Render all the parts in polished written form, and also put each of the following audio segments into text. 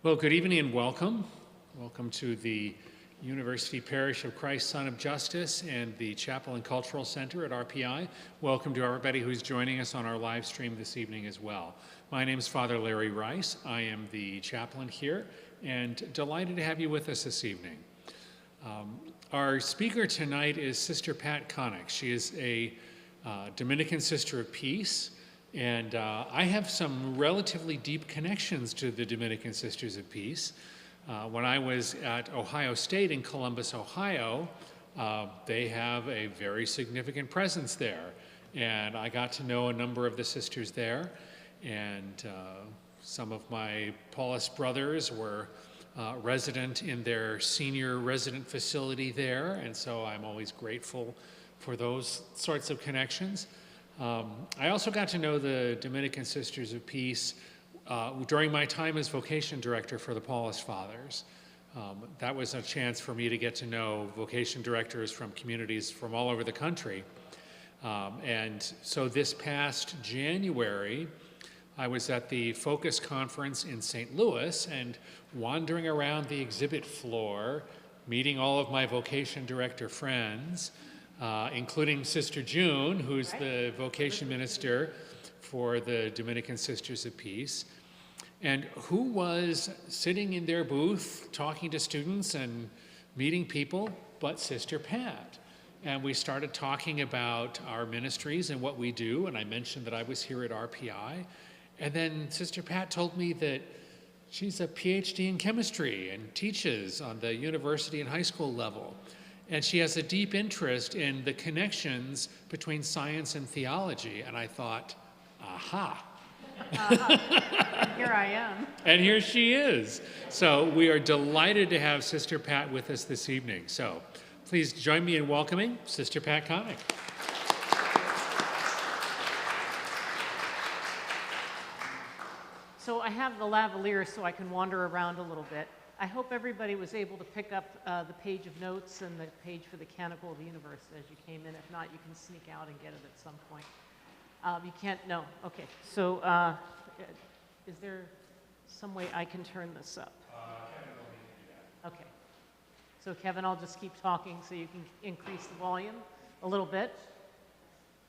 Well, good evening and welcome. Welcome to the University Parish of Christ, Son of Justice and the Chapel and Cultural Center at RPI. Welcome to everybody who's joining us on our live stream this evening as well. My name is Father Larry Rice. I am the chaplain here and delighted to have you with us this evening. Our speaker tonight is Sister Pat Connick. She is a Dominican Sister of Peace. And I have some relatively deep connections to the Dominican Sisters of Peace. When I was at Ohio State in Columbus, Ohio, they have a very significant presence there. And I got to know a number of the sisters there. And some of my Paulist brothers were resident in their senior resident facility there. And so I'm always grateful for those sorts of connections. I also got to know the Dominican Sisters of Peace during my time as vocation director for the Paulist Fathers. That was a chance for me to get to know vocation directors from communities from all over the country. And so this past January, I was at the Focus Conference in St. Louis and wandering around the exhibit floor, meeting all of my vocation director friends, including Sister June, who's the vocation minister for the Dominican Sisters of Peace, and who was sitting in their booth talking to students and meeting people, but Sister Pat. And we started talking about our ministries and what we do, and I mentioned that I was here at RPI, and then Sister Pat told me that she's a PhD in chemistry and teaches on the university and high school level. And she has a deep interest in the connections between science and theology. And I thought, aha. And here I am. And here she is. So we are delighted to have Sister Pat with us this evening. So please join me in welcoming Sister Pat Connick. So I have the lavalier so I can wander around a little bit. I hope everybody was able to pick up the page of notes and the page for the Canticle of the Universe as you came in. If not, you can sneak out and get it at some point. You can't? No. Okay. So is there some way I can turn this up? Okay. So Kevin, I'll just keep talking so you can increase the volume a little bit.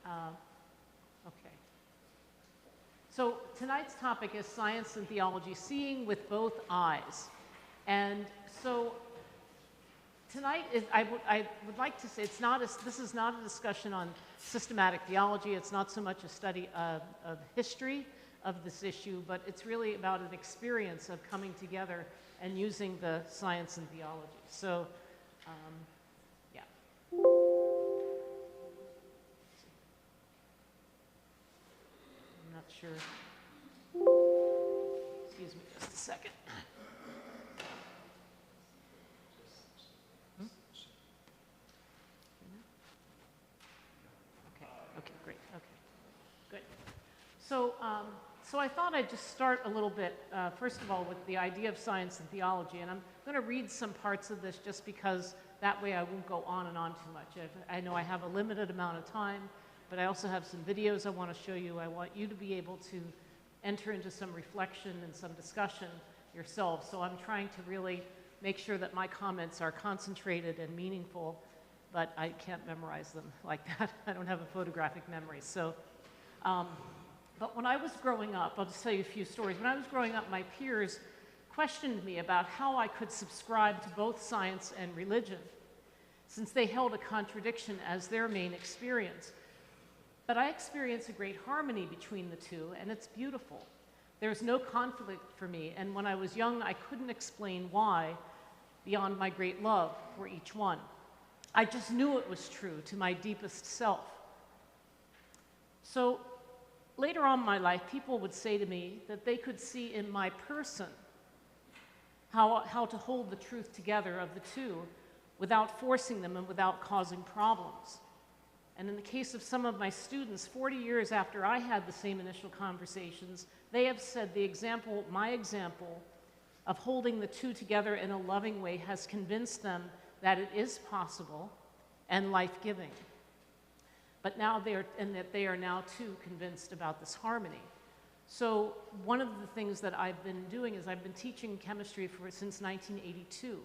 Okay. So tonight's topic is science and theology, seeing with both eyes. And so tonight, I would like to say this is not a discussion on systematic theology. It's not so much a study of history of this issue, but it's really about an experience of coming together and using the science and theology. So, yeah. I'm not sure. Excuse me just a second. So I thought I'd just start a little bit, first of all, with the idea of science and theology. And I'm going to read some parts of this just because that way I won't go on and on too much. I know I have a limited amount of time, but I also have some videos I want to show you. I want you to be able to enter into some reflection and some discussion yourself. So I'm trying to really make sure that my comments are concentrated and meaningful, but I can't memorize them like that. I don't have a photographic memory. So. But when I was growing up, I'll just tell you a few stories. When I was growing up, my peers questioned me about how I could subscribe to both science and religion, since they held a contradiction as their main experience. But I experience a great harmony between the two, and it's beautiful. There's no conflict for me, and when I was young, I couldn't explain why, beyond my great love for each one. I just knew it was true to my deepest self. So, later on in my life, people would say to me that they could see in my person how to hold the truth together of the two without forcing them and without causing problems. And in the case of some of my students, 40 years after I had the same initial conversations, they have said my example of holding the two together in a loving way has convinced them that it is possible and life-giving. But now they are now too convinced about this harmony. So one of the things that I've been doing is I've been teaching chemistry since 1982.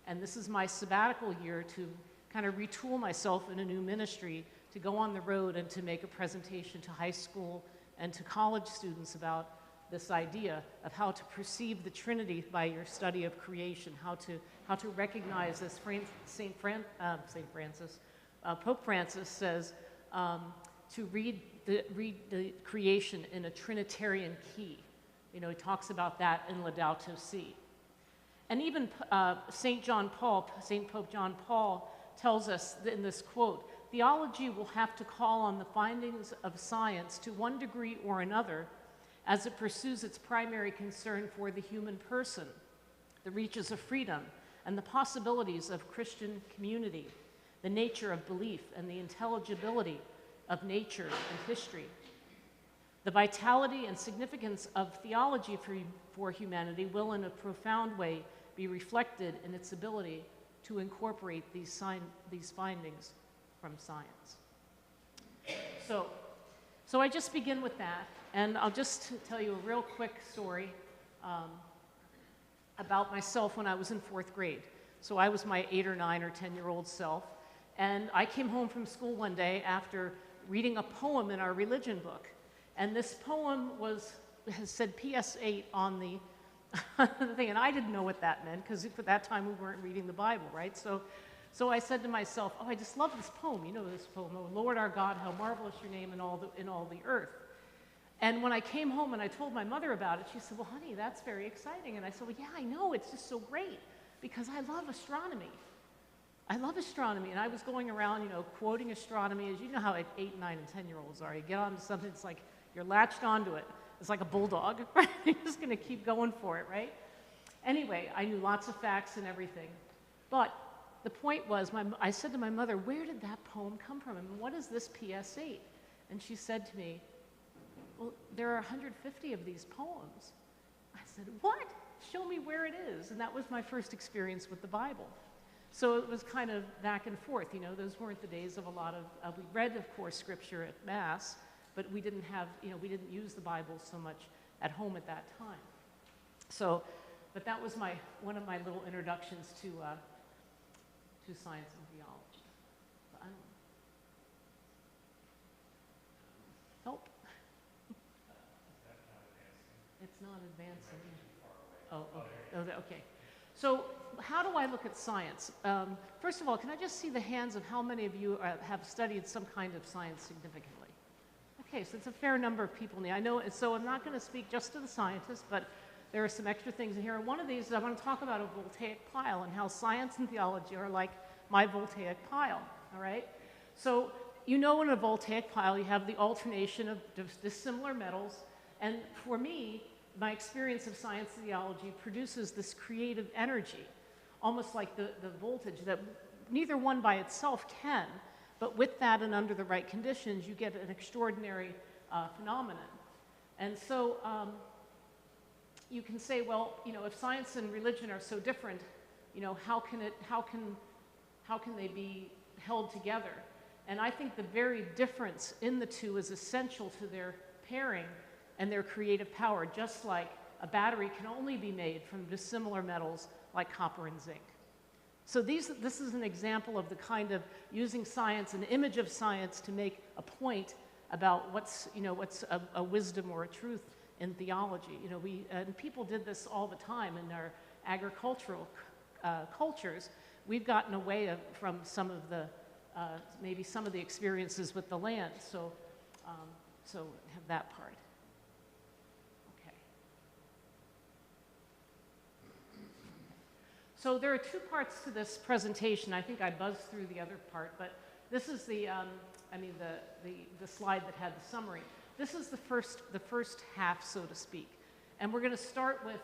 And this is my sabbatical year to kind of retool myself in a new ministry, to go on the road and to make a presentation to high school and to college students about this idea of how to perceive the Trinity by your study of creation, how to recognize, as Pope Francis says, to read the creation in a Trinitarian key. You know, he talks about that in Laudato Si. And even St. Pope John Paul tells us in this quote, theology will have to call on the findings of science to one degree or another as it pursues its primary concern for the human person, the reaches of freedom, and the possibilities of Christian community, the nature of belief and the intelligibility of nature and history. The vitality and significance of theology for humanity will in a profound way be reflected in its ability to incorporate these findings from science. So I just begin with that, and I'll just tell you a real quick story about myself when I was in 4th grade. So I was my 8 or 9 or 10-year-old self, and I came home from school one day after reading a poem in our religion book. And this poem has said PS8 on the thing, and I didn't know what that meant, because at that time we weren't reading the Bible, right? So I said to myself, oh, I just love this poem. You know this poem, oh, Lord our God, how marvelous your name in all the earth. And when I came home and I told my mother about it, she said, well, honey, that's very exciting. And I said, well, yeah, I know, it's just so great, because I love astronomy. I love astronomy, and I was going around, you know, quoting astronomy, as you know how 8, 9, and 10-year-olds are. You get onto something, it's like you're latched onto it. It's like a bulldog, right? You're just going to keep going for it, right? Anyway, I knew lots of facts and everything. But the point was, I said to my mother, where did that poem come from? And what is this PS8? And she said to me, well, there are 150 of these poems. I said, what? Show me where it is. And that was my first experience with the Bible. So it was kind of back and forth. You know, those weren't the days of a lot of, we read, of course, scripture at Mass, but we didn't have, you know, we didn't use the Bible so much at home at that time. So, but that was one of my little introductions to science and theology. But I don't help. It's not advancing. Oh, okay. So how do I look at science? First of all, can I just see the hands of how many of you have studied some kind of science significantly? Okay, so it's a fair number of people. I know, so I'm not going to speak just to the scientists, but there are some extra things in here. And one of these is I want to talk about a voltaic pile and how science and theology are like my voltaic pile, all right? So you know in a voltaic pile you have the alternation of dissimilar metals, and for me, my experience of science and theology produces this creative energy, almost like the voltage that neither one by itself can, but with that and under the right conditions, you get an extraordinary phenomenon. And so you can say, well, you know, if science and religion are so different, you know, how can they be held together? And I think the very difference in the two is essential to their pairing and their creative power, just like a battery can only be made from dissimilar metals like copper and zinc. So this is an example of the kind of using science, an image of science, to make a point about what's a wisdom or a truth in theology. You know, and people did this all the time in our agricultural cultures. We've gotten away from some of the maybe some of the experiences with the land. So have that part. So there are two parts to this presentation. I think I buzzed through the other part, but this is the slide that had the summary. This is the first half, so to speak. And we're going to start with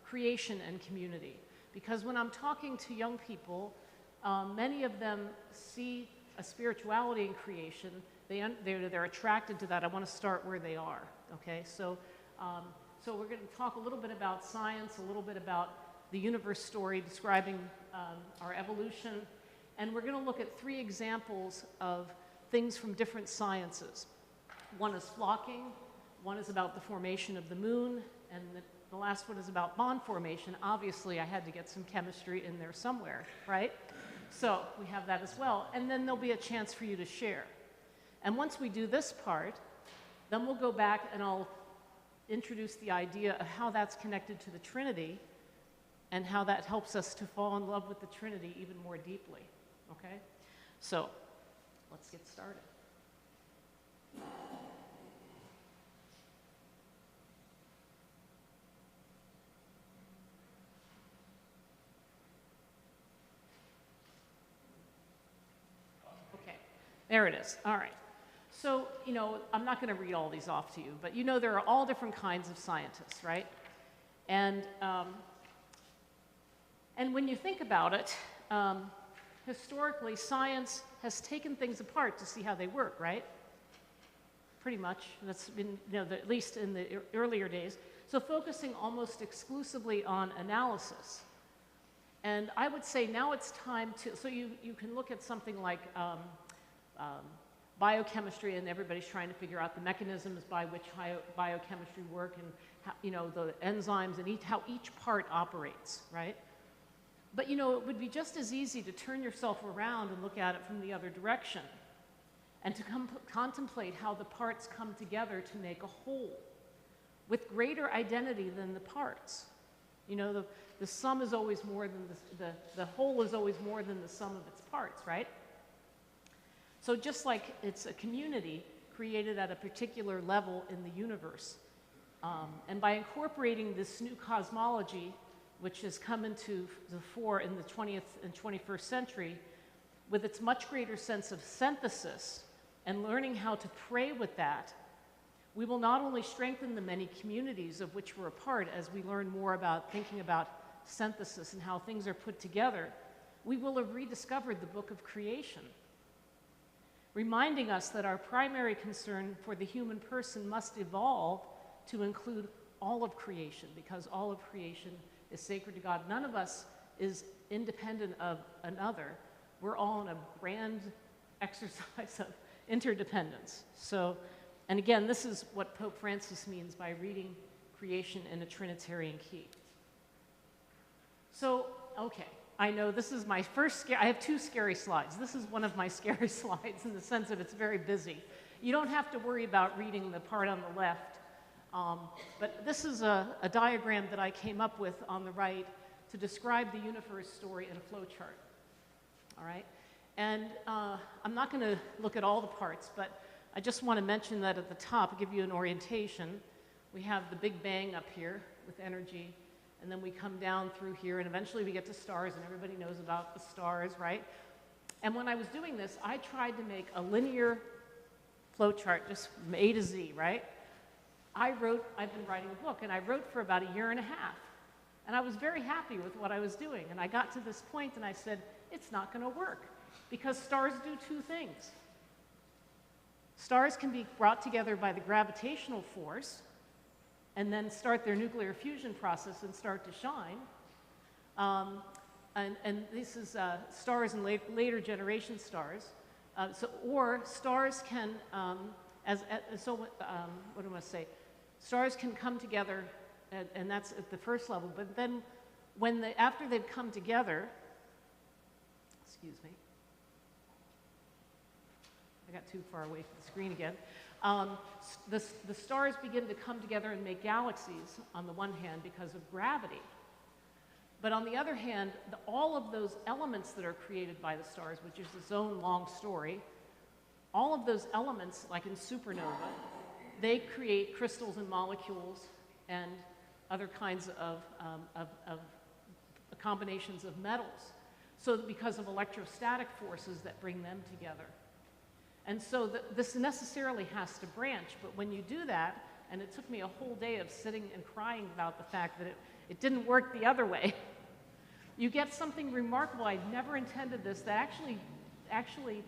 creation and community. Because when I'm talking to young people, many of them see a spirituality in creation. They're attracted to that. I want to start where they are, okay? So we're going to talk a little bit about science, a little bit about the universe story describing our evolution, and we're going to look at 3 examples of things from different sciences. One is flocking, One is about the formation of the moon, and the last one is about bond formation. Obviously, I had to get some chemistry in there somewhere, right? So we have that as well. And then there'll be a chance for you to share. And once we do this part, then we'll go back and I'll introduce the idea of how that's connected to the Trinity and how that helps us to fall in love with the Trinity even more deeply, okay? So let's get started. Okay, there it is. All right. So, I'm not going to read all these off to you, but there are all different kinds of scientists, right? And when you think about it, historically, science has taken things apart to see how they work, right? Pretty much. That's been, at least in the earlier days. So focusing almost exclusively on analysis. And I would say now it's time to, so you can look at something like biochemistry, and everybody's trying to figure out the mechanisms by which biochemistry work, and how, the enzymes and how each part operates, right? But it would be just as easy to turn yourself around and look at it from the other direction, and to contemplate how the parts come together to make a whole, with greater identity than the parts. The sum is always more than the whole is always more than the sum of its parts, right? So just like it's a community created at a particular level in the universe, and by incorporating this new cosmology, which has come into the fore in the 20th and 21st century, with its much greater sense of synthesis and learning how to pray with that, we will not only strengthen the many communities of which we're a part as we learn more about thinking about synthesis and how things are put together, we will have rediscovered the book of creation, reminding us that our primary concern for the human person must evolve to include all of creation, because all of creation is sacred to God. None of us is independent of another. We're all in a grand exercise of interdependence. So, and again, this is what Pope Francis means by reading creation in a Trinitarian key. So, okay. I know this is my first I have two scary slides. This is one of my scary slides in the sense that it's very busy. You don't have to worry about reading the part on the left, but this is a diagram that I came up with on the right to describe the universe story in a flow chart. All right? And I'm not going to look at all the parts, but I just want to mention that at the top, give you an orientation. We have the Big Bang up here with energy. And then we come down through here, and eventually we get to stars, and everybody knows about the stars, right? And when I was doing this, I tried to make a linear flow chart, just from A to Z, right? I've been writing a book, and I wrote for about 1.5 years. And I was very happy with what I was doing. And I got to this point, and I said, it's not going to work, because stars do two things. Stars can be brought together by the gravitational force, and then start their nuclear fusion process and start to shine. And this is stars and later generation stars. Or stars can, what do I say? Stars can come together, and that's at the first level, but then after they've come together, excuse me, I got too far away from the screen again. The stars begin to come together and make galaxies on the one hand because of gravity. But on the other hand, all of those elements that are created by the stars, which is its own long story, all of those elements, like in supernova, they create crystals and molecules and other kinds of combinations of metals. So because of electrostatic forces that bring them together. And so this necessarily has to branch, but when you do that, and it took me a whole day of sitting and crying about the fact that it didn't work the other way, you get something remarkable. I never intended this, that actually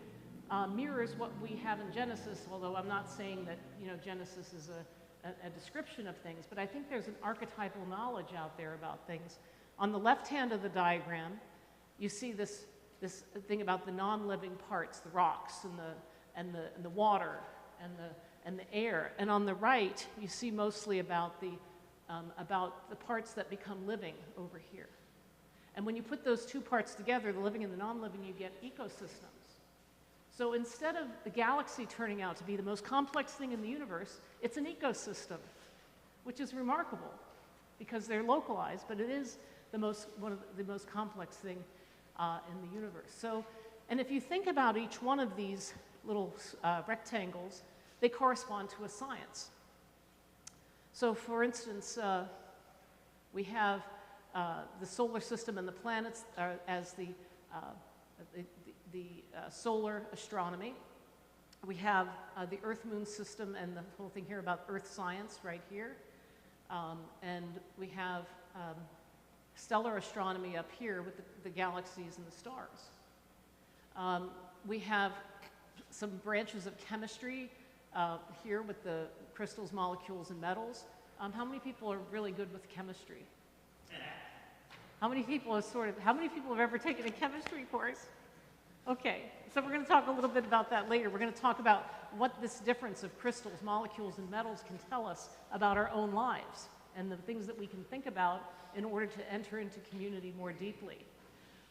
mirrors what we have in Genesis, although I'm not saying that Genesis is a description of things, but I think there's an archetypal knowledge out there about things. On the left hand of the diagram, you see this thing about the non-living parts, the rocks and the water and the air. And on the right, you see mostly about the parts that become living over here. And when you put those two parts together, the living and the non-living, you get ecosystems. So instead of the galaxy turning out to be the most complex thing in the universe, it's an ecosystem, which is remarkable because they're localized, but it is one of the most complex thing in the universe. So, and if you think about each one of these little rectangles, they correspond to a science. So for instance, we have the solar system and the planets as the solar astronomy. We have the Earth-Moon system and the whole thing here about Earth science right here. And we have stellar astronomy up here with the galaxies and the stars. We have some branches of chemistry here with the crystals, molecules, and metals. How many people are really good with chemistry? How many people have ever taken a chemistry course? Okay, so we're going to talk a little bit about that later. We're going to talk about what this difference of crystals, molecules, and metals can tell us about our own lives and the things that we can think about in order to enter into community more deeply.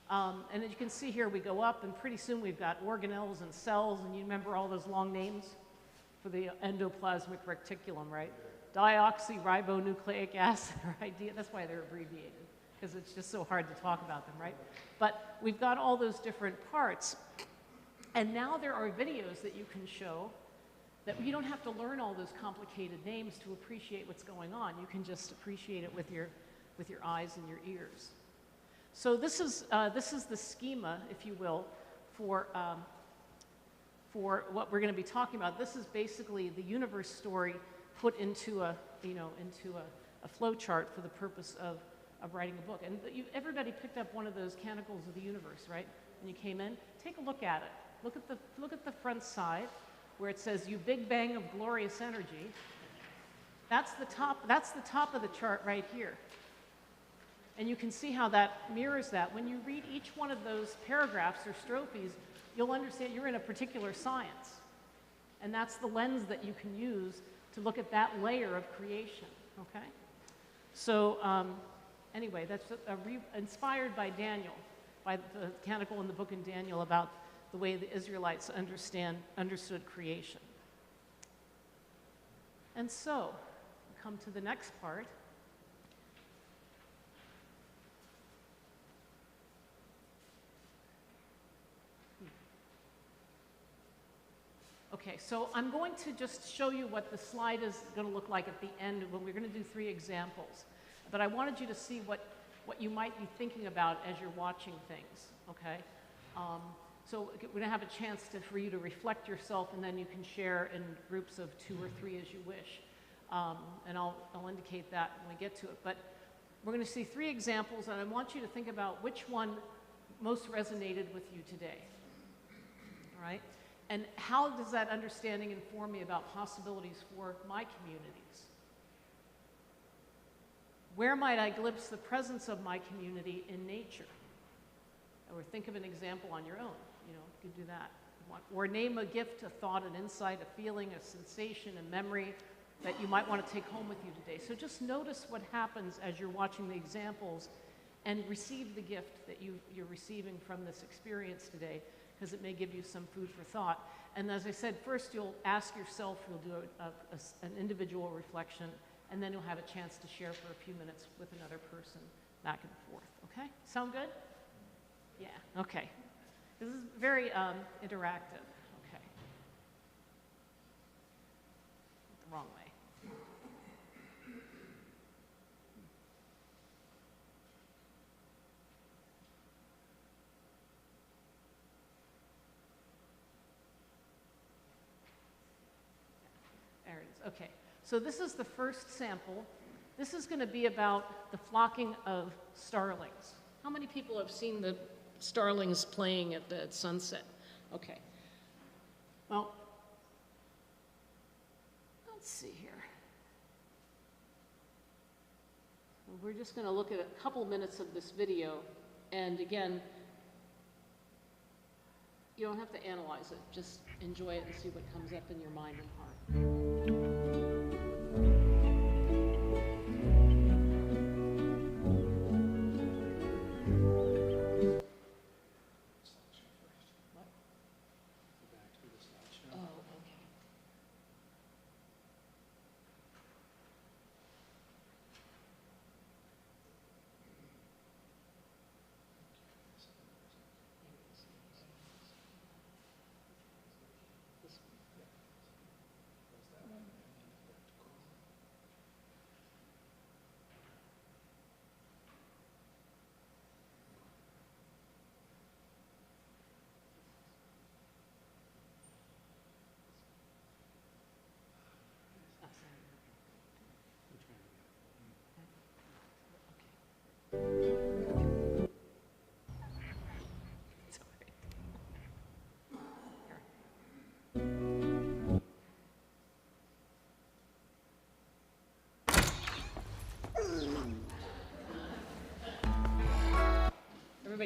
And as you can see here, we go up, and pretty soon we've got organelles and cells, and you remember all those long names for the endoplasmic reticulum, right? Deoxyribonucleic acid, right? That's why they're abbreviated, because it's just so hard to talk about them, right? But we've got all those different parts, and now there are videos that you can show that you don't have to learn all those complicated names to appreciate what's going on. You can just appreciate it with your eyes and your ears. So this is the schema, if you will, for what we're going to be talking about. This is basically the universe story put into a flow chart for the purpose of writing a book. And everybody picked up one of those canticles of the universe, right? When you came in, take a look at it. Look at the front side where it says, "You big bang of glorious energy." That's the top of the chart right here. And you can see how that mirrors that. When you read each one of those paragraphs or strophes, you'll understand you're in a particular science. And that's the lens that you can use to look at that layer of creation, okay? So anyway, that's inspired by Daniel, by the canticle in the book in Daniel about the way the Israelites understood creation. And so, we come to the next part. Okay, so I'm going to just show you what the slide is going to look like at the end when we're going to do 3 examples. But I wanted you to see what you might be thinking about as you're watching things, okay? So we're going to have a chance for you to reflect yourself, and then you can share in groups of 2 or 3 as you wish. And I'll indicate that when we get to it. But we're going to see 3 examples, and I want you to think about which one most resonated with you today, all right? And how does that understanding inform me about possibilities for my communities? Where might I glimpse the presence of my community in nature? Or think of an example on your own, you can do that. Or name a gift, a thought, an insight, a feeling, a sensation, a memory that you might want to take home with you today. So just notice what happens as you're watching the examples and receive the gift that you're receiving from this experience today, because it may give you some food for thought. And as I said, first you'll ask yourself, you'll do an individual reflection, and then you'll have a chance to share for a few minutes with another person back and forth, okay? Sound good? Yeah, okay. This is very interactive, okay. The wrong way. There it is, okay. So this is the first sample. This is going to be about the flocking of starlings. How many people have seen the starlings playing at sunset? Okay. Well, let's see here. We're just going to look at a couple minutes of this video. And again, you don't have to analyze it. Just enjoy it and see what comes up in your mind and heart.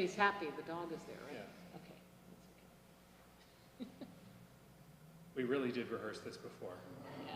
he's happy. The dog is there, right? Yeah. Okay. We really did rehearse this before. Yeah.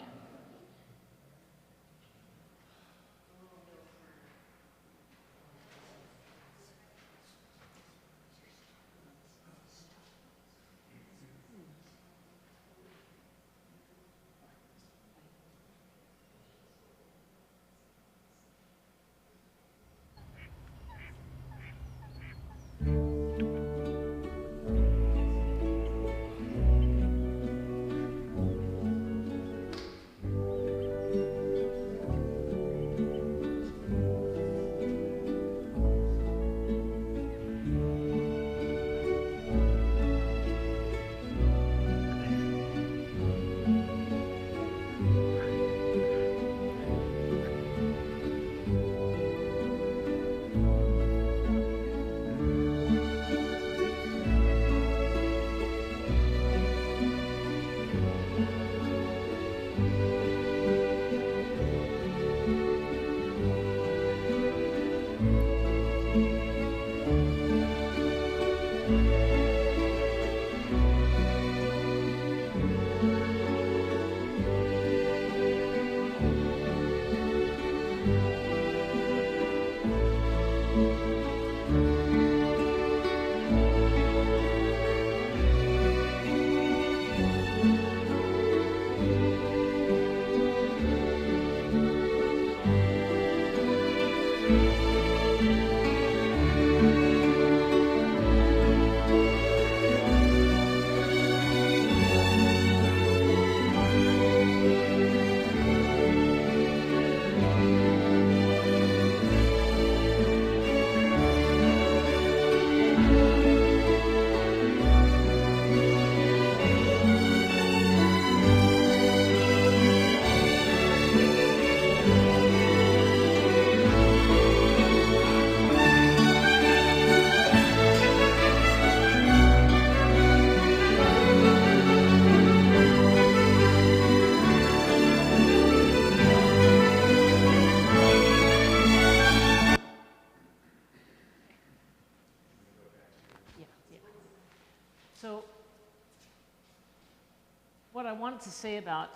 So what I wanted to say about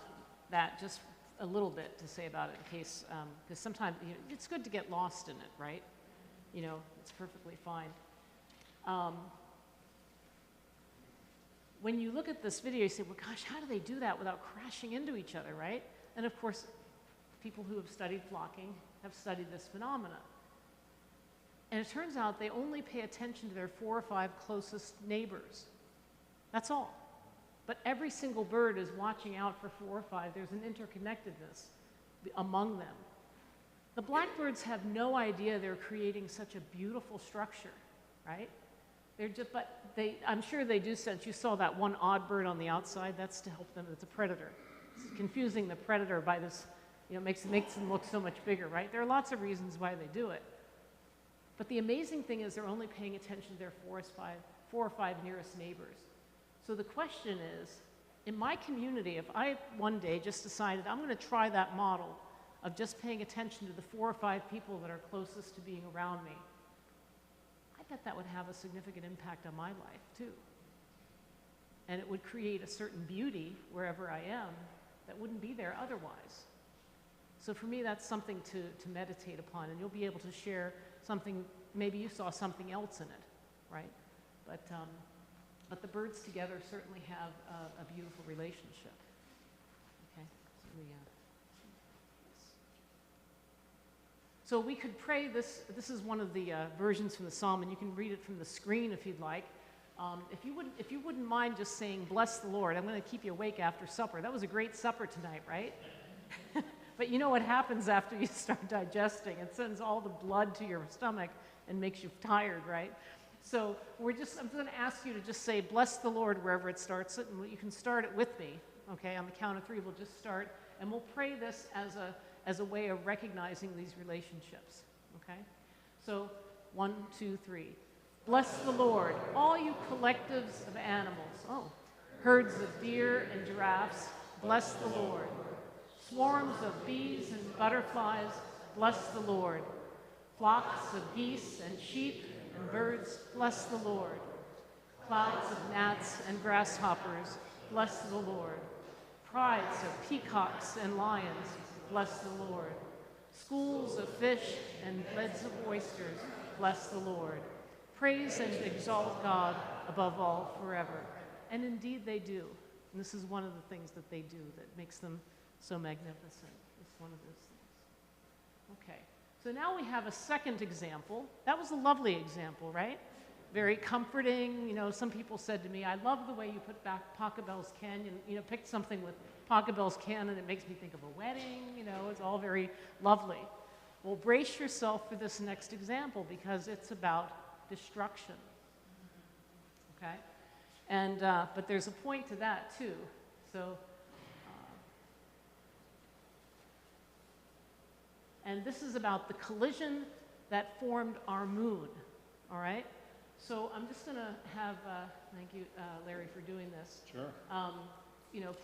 that, just a little bit to say about it in case, because sometimes it's good to get lost in it, right? It's perfectly fine. When you look at this video, you say, well, gosh, how do they do that without crashing into each other, right? And of course, people who have studied flocking have studied this phenomena. And it turns out they only pay attention to their 4 or 5 closest neighbors. That's all. But every single bird is watching out for 4 or 5. There's an interconnectedness among them. The blackbirds have no idea they're creating such a beautiful structure, right? I'm sure they do sense. You saw that one odd bird on the outside. That's to help them. It's a predator. It's confusing the predator by this, makes them look so much bigger, right? There are lots of reasons why they do it. But the amazing thing is they're only paying attention to their 4 or 5 nearest neighbors. So the question is, in my community, if I one day just decided I'm going to try that model of just paying attention to the 4 or 5 people that are closest to being around me, I bet that would have a significant impact on my life too. And it would create a certain beauty wherever I am that wouldn't be there otherwise. So for me, that's something to meditate upon, and you'll be able to share something, maybe you saw something else in it, right? But the birds together certainly have a beautiful relationship. Okay, so we could pray this. This is one of the versions from the Psalm, and you can read it from the screen if you'd like. If you wouldn't mind just saying, "Bless the Lord." I'm going to keep you awake after supper. That was a great supper tonight, right? But you know what happens after you start digesting? It sends all the blood to your stomach and makes you tired, right? So I'm going to ask you to just say, "Bless the Lord," wherever it starts, and you can start it with me. Okay, on the count of 3, we'll just start, and we'll pray this as a way of recognizing these relationships. Okay, so 1, 2, 3. Bless the Lord, all you collectives of animals. Herds of deer and giraffes, bless the Lord. Swarms of bees and butterflies, bless the Lord. Flocks of geese and sheep, and birds, bless the Lord. Clouds of gnats and grasshoppers, bless the Lord. Prides of peacocks and lions, bless the Lord. Schools of fish and beds of oysters, bless the Lord. Praise and exalt God above all forever. And indeed they do. And this is one of the things that they do that makes them so magnificent. It's one of those things. Okay, so now we have a second example. That was a lovely example, right? Very comforting. You know, some people said to me, I love the way you put back Pachelbel's Canon, picked something with Pachelbel's Canon. It makes me think of a wedding, it's all very lovely. Well, brace yourself for this next example because it's about destruction, okay? And, but there's a point to that too. So, and this is about the collision that formed our moon, all right? So I'm just going to have, thank you, Larry, for doing this. Sure.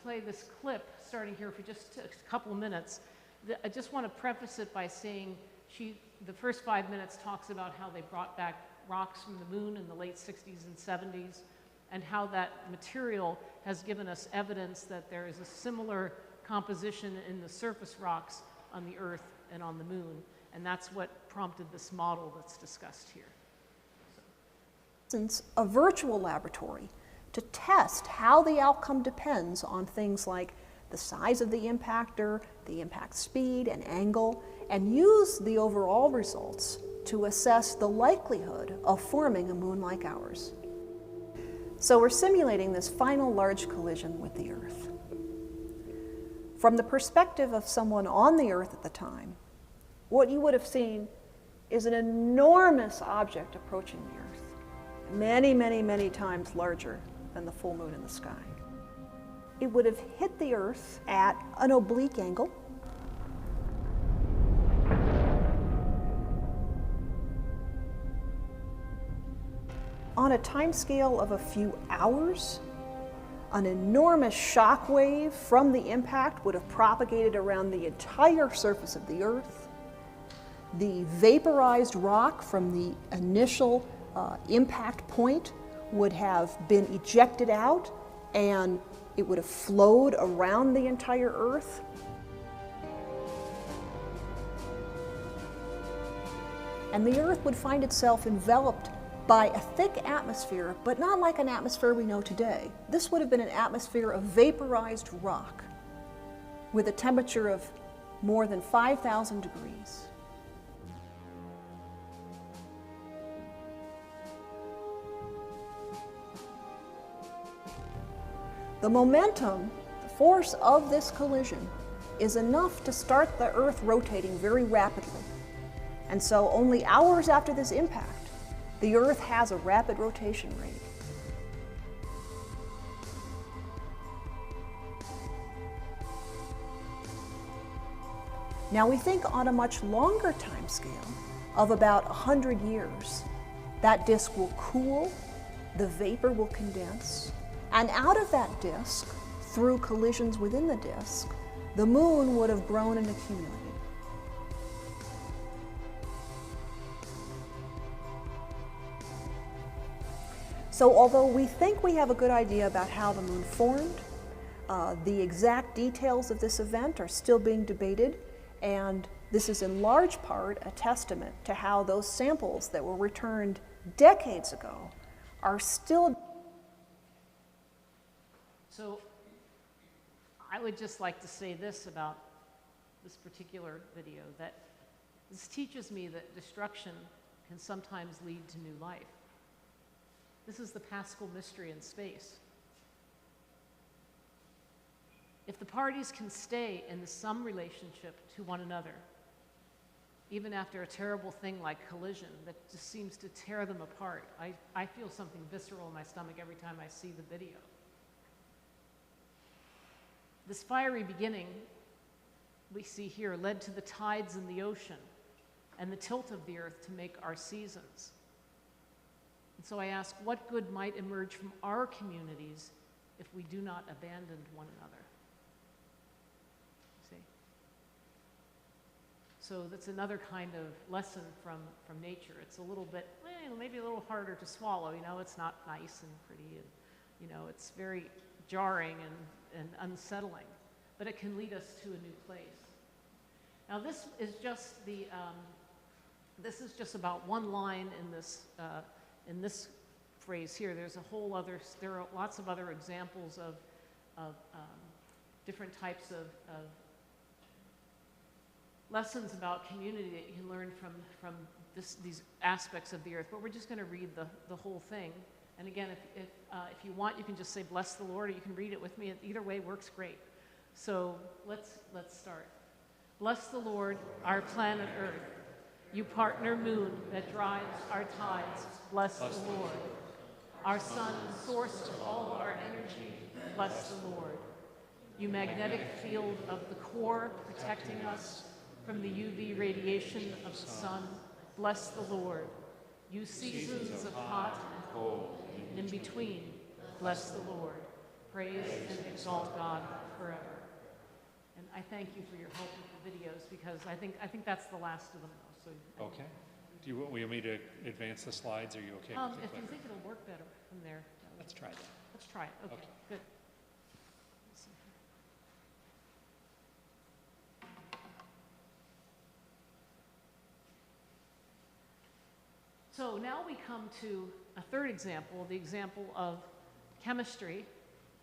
Play this clip starting here for just a couple of minutes. I just want to preface it by saying the first 5 minutes talks about how they brought back rocks from the moon in the late 60s and 70s and how that material has given us evidence that there is a similar composition in the surface rocks on the Earth and on the moon. And that's what prompted this model that's discussed here. A virtual laboratory to test how the outcome depends on things like the size of the impactor, the impact speed and angle, and use the overall results to assess the likelihood of forming a moon like ours. So we're simulating this final large collision with the Earth. From the perspective of someone on the Earth at the time, what you would have seen is an enormous object approaching the Earth. Many, many, many times larger than the full moon in the sky. It would have hit the Earth at an oblique angle. On a time scale of a few hours, an enormous shock wave from the impact would have propagated around the entire surface of the Earth. The vaporized rock from the initial impact point would have been ejected out and it would have flowed around the entire Earth. And the Earth would find itself enveloped by a thick atmosphere, but not like an atmosphere we know today. This would have been an atmosphere of vaporized rock with a temperature of more than 5,000 degrees. The momentum, the force of this collision, is enough to start the Earth rotating very rapidly. And so only hours after this impact, the Earth has a rapid rotation rate. Now we think on a much longer time scale of about 100 years. That disk will cool, the vapor will condense, and out of that disk, through collisions within the disk, the moon would have grown and accumulated. So although we think we have a good idea about how the moon formed, the exact details of this event are still being debated, and this is in large part a testament to how those samples that were returned decades ago are still. So I would just like to say this about this particular video, that this teaches me that destruction can sometimes lead to new life. This is the Paschal mystery in space. If the parties can stay in some relationship to one another, even after a terrible thing like collision that just seems to tear them apart, I feel something visceral in my stomach every time I see the video. This fiery beginning we see here led to the tides in the ocean and the tilt of the earth to make our seasons. And so I ask, what good might emerge from our communities if we do not abandon one another? See? So that's another kind of lesson from nature. It's a little bit, maybe a little harder to swallow. It's not nice and pretty, and it's very jarring and unsettling, but it can lead us to a new place. Now this is just about one line in this phrase here. There are lots of other examples of different types of lessons about community that you can learn from these aspects of the earth. But we're just going to read the whole thing. And again, if you want, you can just say bless the Lord, or you can read it with me. Either way works great. So let's start. Bless the Lord, our planet Earth. You partner moon that drives our tides. Bless the Lord. Our sun, source of all our energy. Bless the Lord. You magnetic field of the core protecting us from the UV radiation of the sun. Bless the Lord. You seasons of hot and cold, and in between, bless the Lord. Praise and exalt God forever. And I thank you for your help with the videos, because I think that's the last of them now. So Okay. Do you want me to advance the slides? Are you okay with the if you clicker? think it'll work better from there. Let's try that. Let's try it. Okay, Okay. good. So now we come to a third example, the example of chemistry.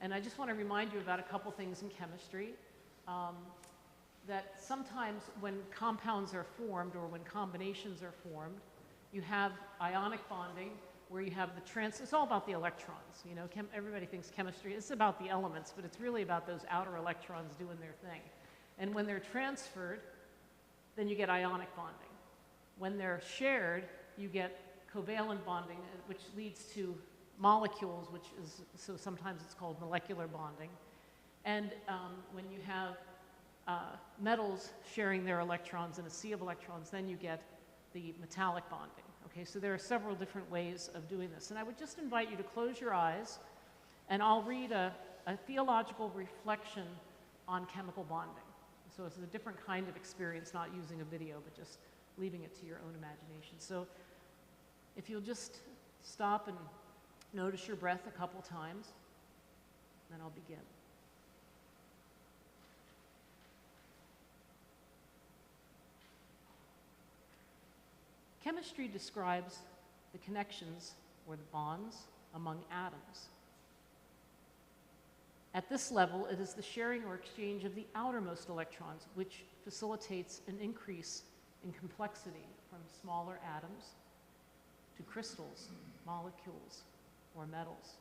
And I just want to remind you about a couple things in chemistry. That sometimes when compounds are formed, or when combinations are formed, you have ionic bonding, where you have it's all about the electrons. Everybody thinks chemistry is about the elements, but it's really about those outer electrons doing their thing. And when they're transferred, then you get ionic bonding. When they're shared, you get covalent bonding, which leads to molecules, so sometimes it's called molecular bonding. And when you have metals sharing their electrons in a sea of electrons, then you get the metallic bonding. Okay, so there are several different ways of doing this. And I would just invite you to close your eyes, and I'll read a theological reflection on chemical bonding. So it's a different kind of experience, not using a video, but just leaving it to your own imagination. So if you'll just stop and notice your breath a couple times, then I'll begin. Chemistry describes the connections, or the bonds, among atoms. At this level, it is the sharing or exchange of the outermost electrons which facilitates an increase in complexity from smaller atoms to crystals, molecules, or metals.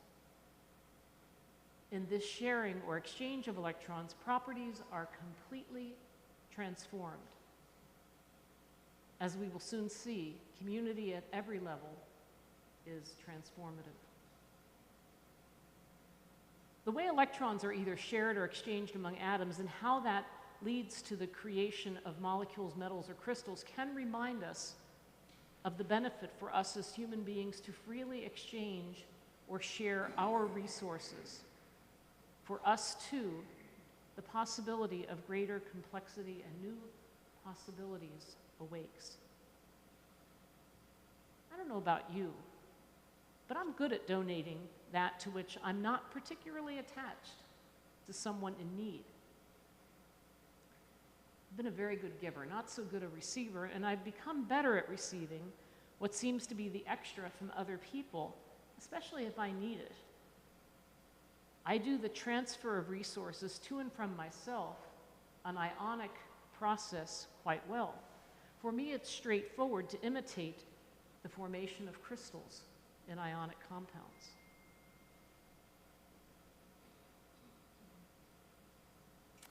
In this sharing or exchange of electrons, properties are completely transformed. As we will soon see, community at every level is transformative. The way electrons are either shared or exchanged among atoms, and how that leads to the creation of molecules, metals, or crystals, can remind us of the benefit for us as human beings to freely exchange or share our resources. For us, too, the possibility of greater complexity and new possibilities awakes. I don't know about you, but I'm good at donating that to which I'm not particularly attached to someone in need. I've been a very good giver, not so good a receiver, and I've become better at receiving what seems to be the extra from other people, especially if I need it. I do the transfer of resources to and from myself, an ionic process, quite well. For me, it's straightforward to imitate the formation of crystals in ionic compounds.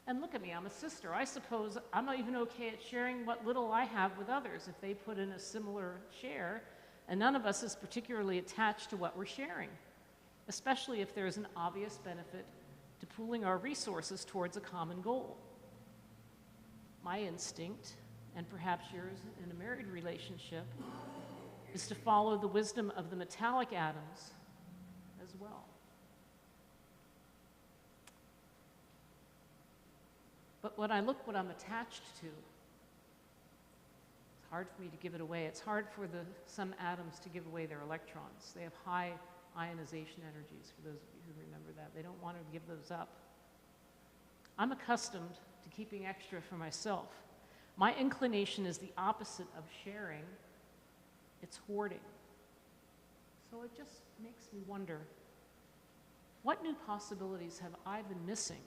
And look at me, I'm a sister. I suppose I'm not even okay at sharing what little I have with others if they put in a similar share, and none of us is particularly attached to what we're sharing, especially if there's an obvious benefit to pooling our resources towards a common goal. My instinct, and perhaps yours in a married relationship, is to follow the wisdom of the metallic atoms as well. But when I look what I'm attached to, hard for me to give it away. It's hard for some atoms to give away their electrons. They have high ionization energies, for those of you who remember that. They don't want to give those up. I'm accustomed to keeping extra for myself. My inclination is the opposite of sharing. It's hoarding. So it just makes me wonder, what new possibilities have I been missing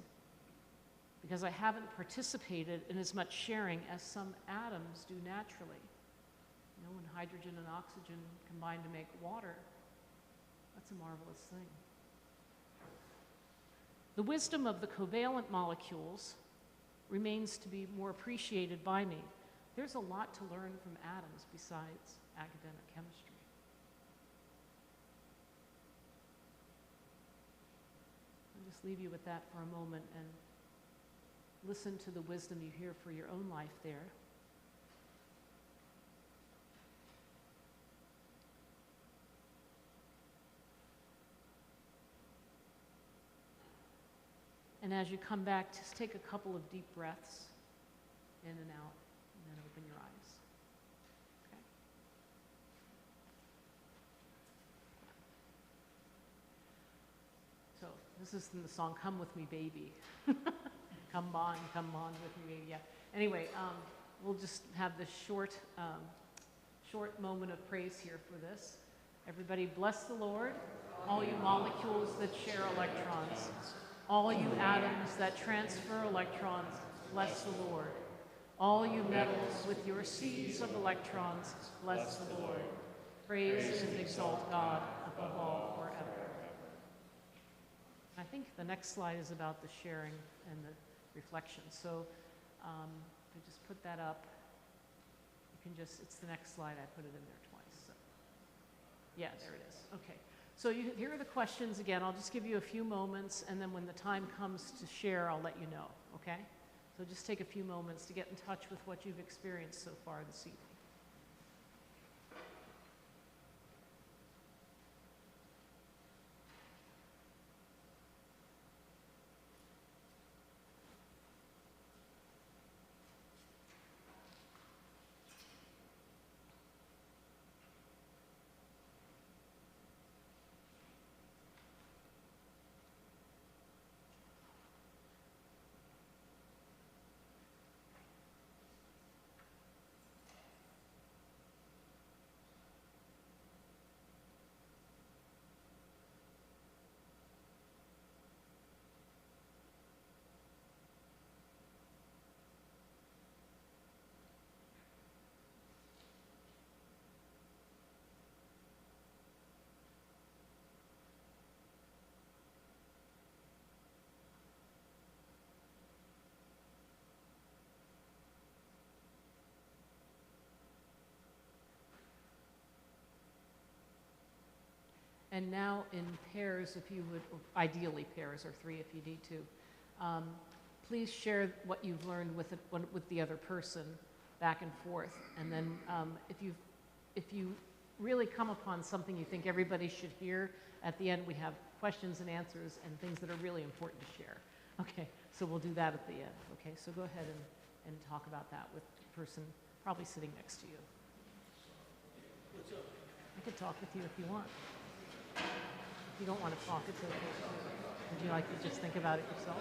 because I haven't participated in as much sharing as some atoms do naturally? You know, when hydrogen and oxygen combine to make water, that's a marvelous thing. The wisdom of the covalent molecules remains to be more appreciated by me. There's a lot to learn from atoms besides academic chemistry. I'll just leave you with that for a moment and listen to the wisdom you hear for your own life there. And as you come back, just take a couple of deep breaths in and out, and then open your eyes. Okay? So this is from the song, Come With Me, Baby. Come on with me, baby. Yeah. Anyway, we'll just have this short moment of praise here for this. Everybody bless the Lord, all you molecules that share electrons. All you atoms that transfer electrons, bless the Lord. All you metals with your seas of electrons, bless the Lord. Praise and exalt God above all forever. I think the next slide is about the sharing and the reflection. So if I just put that up, you can just, it's the next slide, I put it in there twice. So. Yeah, there it is. Okay. So here are the questions again. I'll just give you a few moments, and then when the time comes to share, I'll let you know, okay? So just take a few moments to get in touch with what you've experienced so far this evening. And now in pairs, if you would, ideally pairs, or three if you need to, please share what you've learned with the other person back and forth. And then if you really come upon something you think everybody should hear, at the end we have questions and answers and things that are really important to share. Okay, so we'll do that at the end. Okay, so go ahead and talk about that with the person probably sitting next to you. I could talk with you if you want. If you don't want to talk, it's okay too. Would you like to just think about it yourself?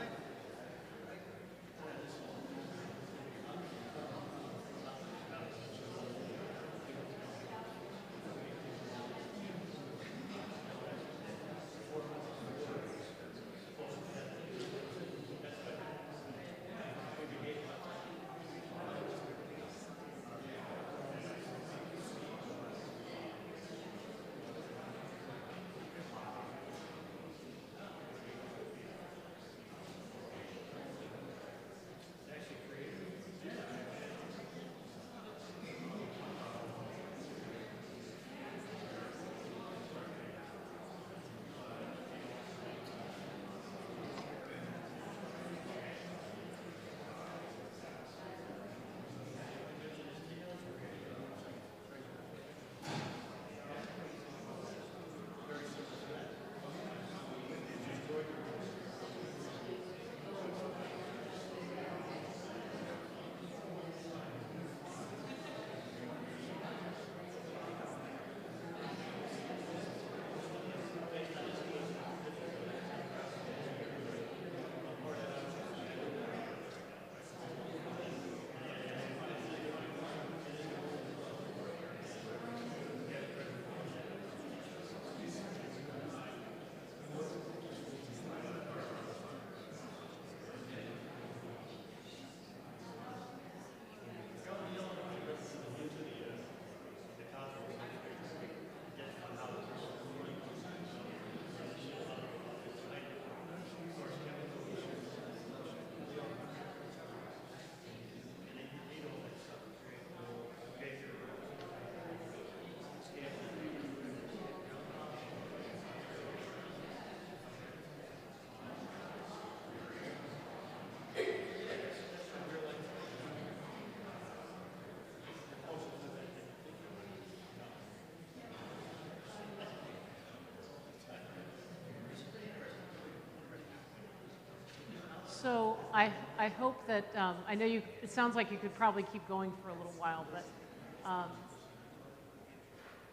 So I hope that, I know you, it sounds like you could probably keep going for a little while, but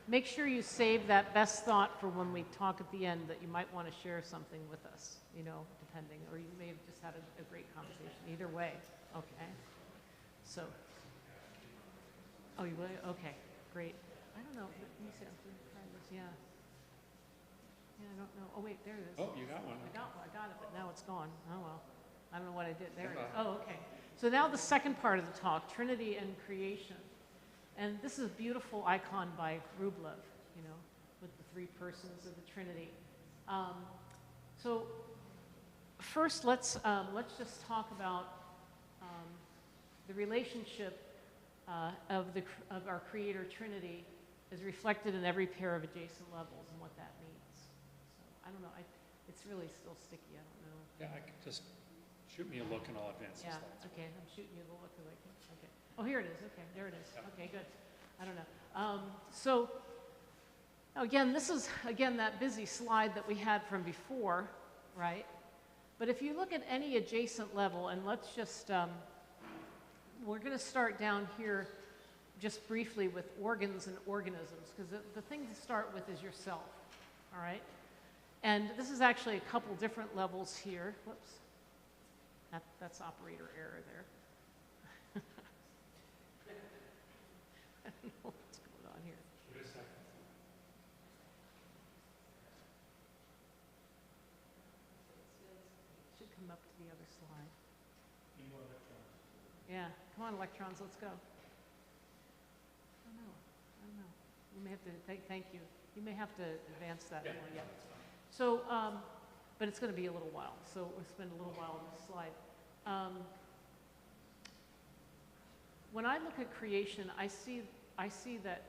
make sure you save that best thought for when we talk at the end, that you might want to share something with us, you know, depending, or you may have just had a great conversation. Either way, okay? So, oh, you will? Okay, great. I don't know. Let me see. I'm going to try this. Yeah. Yeah, I don't know. Oh, wait, there it is. Oh, you got one. I got it, but now it's gone. Oh, well. I don't know what I did. There it is. Oh, okay. So now the second part of the talk, Trinity and creation. And this is a beautiful icon by Rublev, you know, with the three persons of the Trinity. So first, let's just talk about the relationship of our Creator Trinity is reflected in every pair of adjacent levels and what that means. So I don't know. It's really still sticky. I don't know. Yeah, I could just shoot me a look and I'll advance the Yeah. slides. Okay. I'm shooting you the look as I can. Okay. Oh, here it is. Okay. There it is. Yeah. Okay. Good. I don't know. So again, this is that busy slide that we had from before, right? But if you look at any adjacent level, and let's just we're going to start down here just briefly with organs and organisms, because the thing to start with is yourself, all right? And this is actually a couple different levels here. Whoops. That's operator error there. I don't know what's going on here. Should come up to the other slide. Yeah, come on, electrons, let's go. I don't know. You may have to, thank you. You may have to advance that more yet. So, but it's going to be a little while, so we'll spend a little while on this slide. When I look at creation, I see that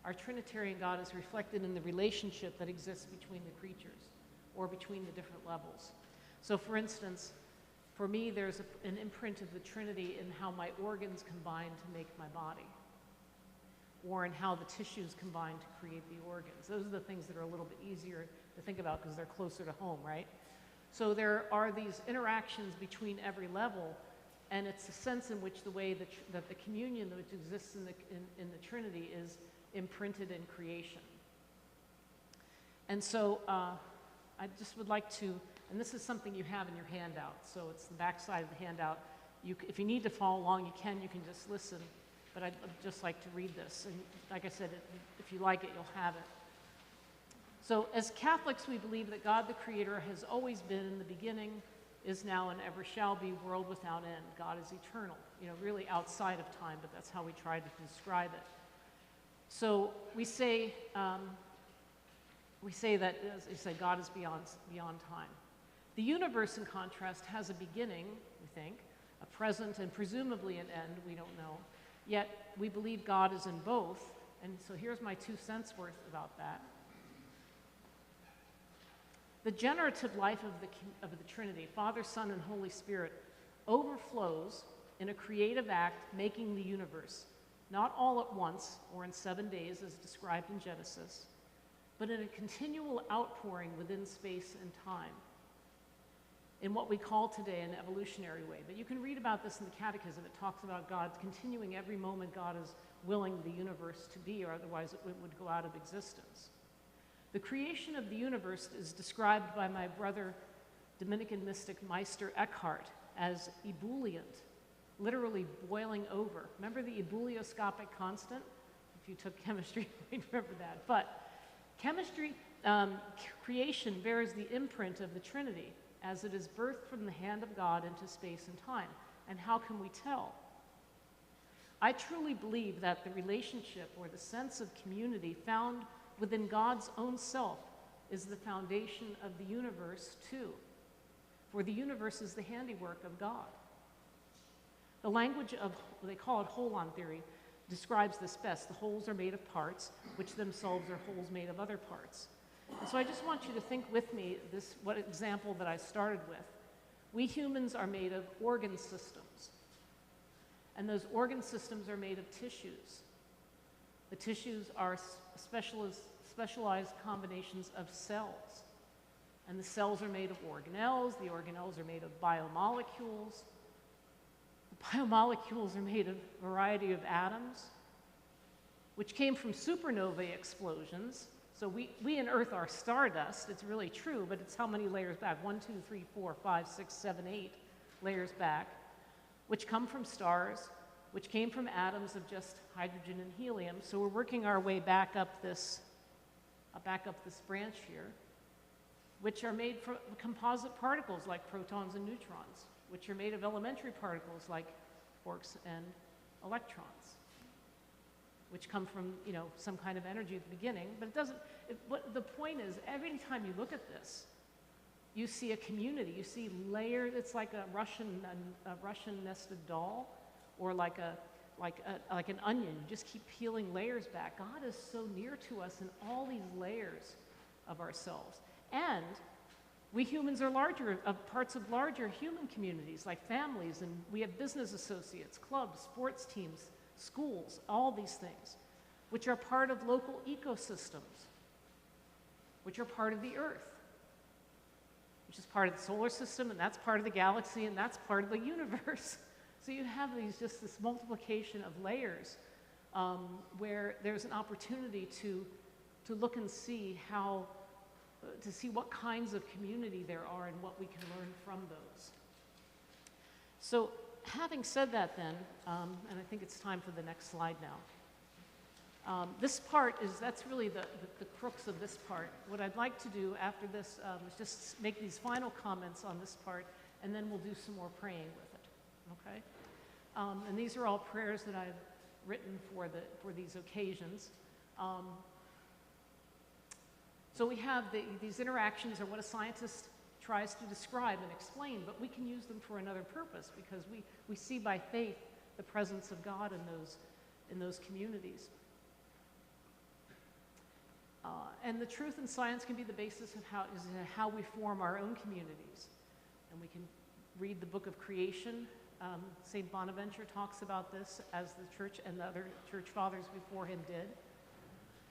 our Trinitarian God is reflected in the relationship that exists between the creatures or between the different levels. So for instance, for me, there's an imprint of the Trinity in how my organs combine to make my body, or in how the tissues combine to create the organs. Those are the things that are a little bit easier to think about because they're closer to home, right? So there are these interactions between every level, and it's the sense in which the way that the communion which exists in the Trinity is imprinted in creation. And so I just would like to, and this is something you have in your handout, so it's the back side of the handout. If you need to follow along, you can just listen, but I'd just like to read this. And like I said, if you like it, you'll have it. So as Catholics, we believe that God the Creator has always been in the beginning, is now, and ever shall be, world without end. God is eternal, you know, really outside of time, but that's how we try to describe it. So we say that, as I said, God is beyond time. The universe, in contrast, has a beginning, we think, a present, and presumably an end, we don't know. Yet we believe God is in both, and so here's my 2 cents worth about that. The generative life of the Trinity, Father, Son, and Holy Spirit, overflows in a creative act making the universe, not all at once or in 7 days as described in Genesis, but in a continual outpouring within space and time, in what we call today an evolutionary way. But you can read about this in the Catechism. It talks about God continuing every moment God is willing the universe to be, or otherwise it would go out of existence. The creation of the universe is described by my brother, Dominican mystic Meister Eckhart, as ebullient, literally boiling over. Remember the ebullioscopic constant? If you took chemistry, you'd remember that. But chemistry, creation bears the imprint of the Trinity, as it is birthed from the hand of God into space and time. And how can we tell? I truly believe that the relationship or the sense of community found within God's own self is the foundation of the universe too. For the universe is the handiwork of God. The language of, they call it holon theory, describes this best. The wholes are made of parts, which themselves are wholes made of other parts. And so I just want you to think with me what example that I started with. We humans are made of organ systems. And those organ systems are made of tissues. The tissues are specialized combinations of cells. And the cells are made of organelles. The organelles are made of biomolecules. The biomolecules are made of a variety of atoms, which came from supernovae explosions. So we in Earth are stardust. It's really true, but it's how many layers back? 1, 2, 3, 4, 5, 6, 7, 8 layers back, which come from stars, which came from atoms of just hydrogen and helium. So we're working our way back up this branch here, which are made from composite particles like protons and neutrons, which are made of elementary particles like quarks and electrons, which come from, some kind of energy at the beginning. But it doesn't, the point is, every time you look at this, you see a community, you see layers. It's like a Russian nested doll, or like an onion. You just keep peeling layers back. God is so near to us in all these layers of ourselves. And we humans are parts of larger human communities, like families, and we have business associates, clubs, sports teams, schools, all these things, which are part of local ecosystems, which are part of the Earth, which is part of the solar system, and that's part of the galaxy, and that's part of the universe. So you have this multiplication of layers where there's an opportunity to look and see what kinds of community there are and what we can learn from those. So having said that then, and I think it's time for the next slide now. This part that's really the crux of this part. What I'd like to do after this is just make these final comments on this part, and then we'll do some more praying with it, okay? And these are all prayers that I've written for these occasions. So we have these interactions are what a scientist tries to describe and explain, but we can use them for another purpose because we see by faith the presence of God in those communities. And the truth in science can be the basis of how we form our own communities. And we can read the book of creation. St. Bonaventure talks about this as the church and the other church fathers before him did.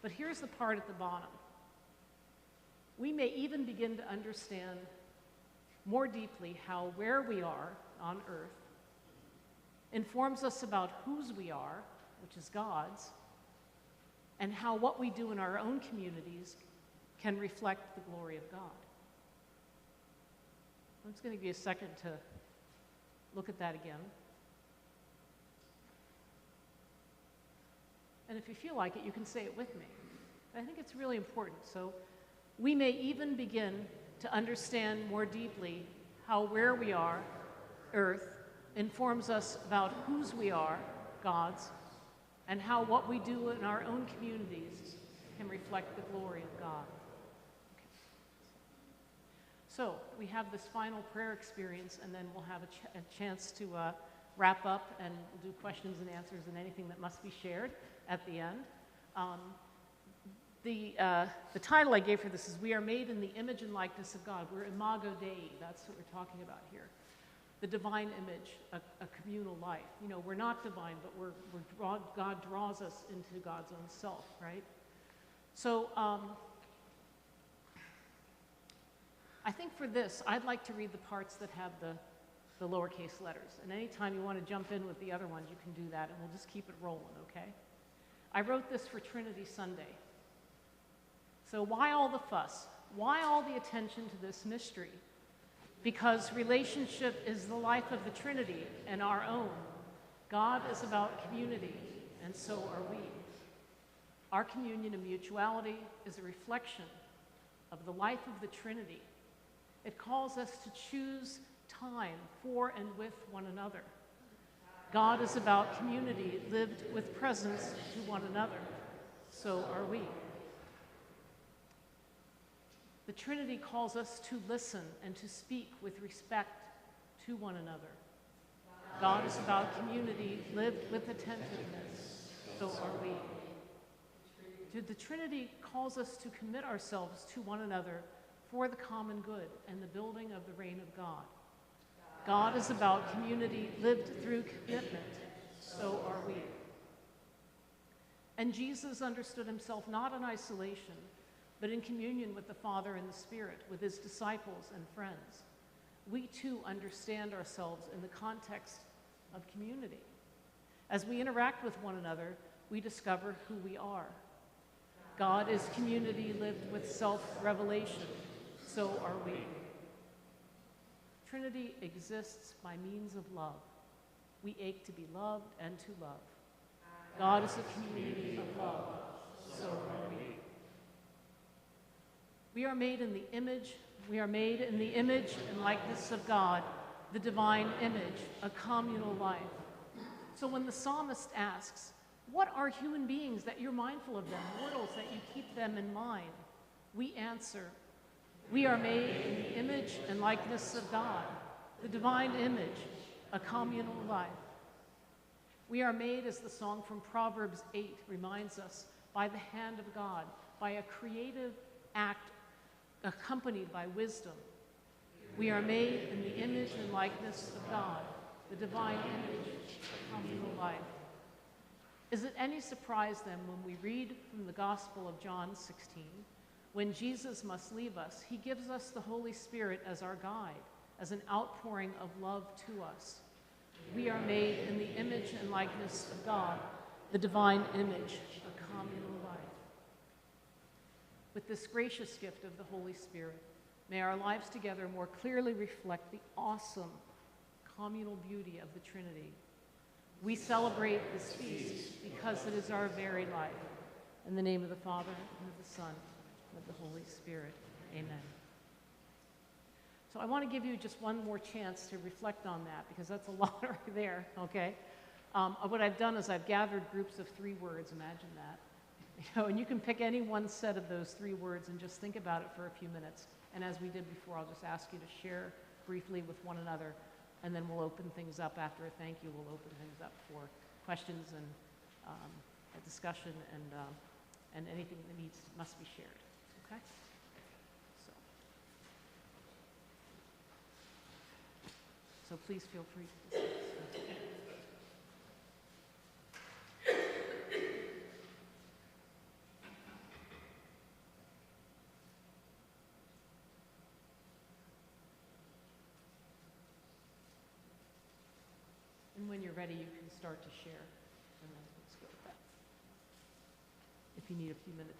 But here's the part at the bottom. We may even begin to understand more deeply how where we are on earth informs us about whose we are, which is God's, and how what we do in our own communities can reflect the glory of God. I'm just going to give you a second to look at that again. And if you feel like it, you can say it with me. I think it's really important. So we may even begin to understand more deeply how where we are, earth, informs us about whose we are, God's, and how what we do in our own communities can reflect the glory of God. Okay. So we have this final prayer experience, and then we'll have a chance to wrap up, and we'll do questions and answers and anything that must be shared at the end. The title I gave for this is We Are Made in the Image and Likeness of God. We're imago Dei. That's what we're talking about here. The divine image, a communal life. You know, we're not divine, but God draws us into God's own self, right? So I think for this, I'd like to read the parts that have the lowercase letters. And anytime you want to jump in with the other ones, you can do that, and we'll just keep it rolling, okay? I wrote this for Trinity Sunday. So why all the fuss? Why all the attention to this mystery? Because relationship is the life of the Trinity and our own. God is about community, and so are we. Our communion and mutuality is a reflection of the life of the Trinity. It calls us to choose time for and with one another. God is about community lived with presence to one another. So are we. The Trinity calls us to listen and to speak with respect to one another. God is about community lived with attentiveness. So are we. The Trinity calls us to commit ourselves to one another for the common good and the building of the reign of God. God is about community lived through commitment. So are we. And Jesus understood himself not in isolation, but in communion with the Father and the Spirit, with his disciples and friends. We too understand ourselves in the context of community. As we interact with one another, we discover who we are. God is community lived with self-revelation. So are we. Trinity exists by means of love. We ache to be loved and to love. God is a community of love. So are we. We are made in the image and likeness of God, the divine image, a communal life. So when the psalmist asks, what are human beings that you're mindful of them, mortals that you keep them in mind? We answer, we are made in the image and likeness of God, the divine image, a communal life. We are made, as the song from Proverbs 8 reminds us, by the hand of God, by a creative act accompanied by wisdom. We are made in the image and likeness of God, the divine image, a communal life. Is it any surprise then when we read from the Gospel of John 16, when Jesus must leave us, he gives us the Holy Spirit as our guide, as an outpouring of love to us. We are made in the image and likeness of God, the divine image, a communal life. With this gracious gift of the Holy Spirit, may our lives together more clearly reflect the awesome communal beauty of the Trinity. We celebrate this feast because it is our very life. In the name of the Father, and of the Son, and of the Holy Spirit. Amen. So I want to give you just one more chance to reflect on that, because that's a lot right there, okay? What I've done is I've gathered groups of 3 words, imagine that. And you can pick any one set of those 3 words and just think about it for a few minutes. And as we did before, I'll just ask you to share briefly with one another, and then we'll open things up after a thank you. We'll open things up for questions and a discussion and anything that must be shared. Okay? So please feel free to discuss. And when you're ready, you can start to share. And then let's go with that. If you need a few minutes.